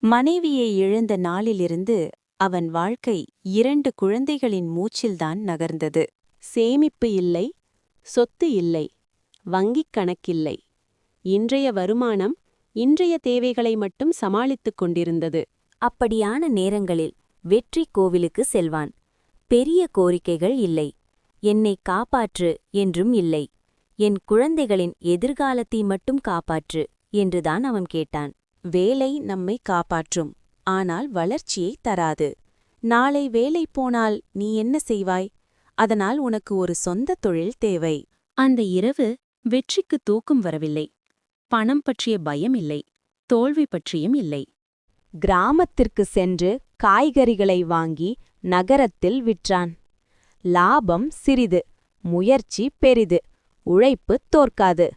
மனைவியை இழந்த நாளிலிருந்து அவன் வாழ்க்கை 2 குழந்தைகளின் மூச்சில்தான் நகர்ந்தது. சேமிப்பு இல்லை, சொத்து இல்லை, வங்கிக் கணக்கில்லை. இன்றைய வருமானம் இன்றைய தேவைகளை மட்டும் சமாளித்துக் கொண்டிருந்தது. அப்படியான நேரங்களில் வெற்றி கோவிலுக்கு செல்வான். பெரிய கோரிக்கைகள் இல்லை. என்னை காப்பாற்று என்றும் இல்லை. என் குழந்தைகளின் எதிர்காலத்தை மட்டும் காப்பாற்று என்றுதான் அவன் கேட்டான். வேலை நம்மை காப்பாற்றும், ஆனால் வளர்ச்சியை தராது. நாளை வேலை போனால் நீ என்ன செய்வாய்? அதனால் உனக்கு ஒரு சொந்த தொழில் தேவை. அந்த இரவு வெற்றிக்கு தூக்கம் வரவில்லை. பணம் பற்றிய பயம் இல்லை, தோல்வி பற்றியும் இல்லை. கிராமத்திற்கு சென்று காய்கறிகளை வாங்கி நகரத்தில் விற்றான். லாபம் சிறிது, முயற்சி பெரிது, உழைப்பு தோற்காது.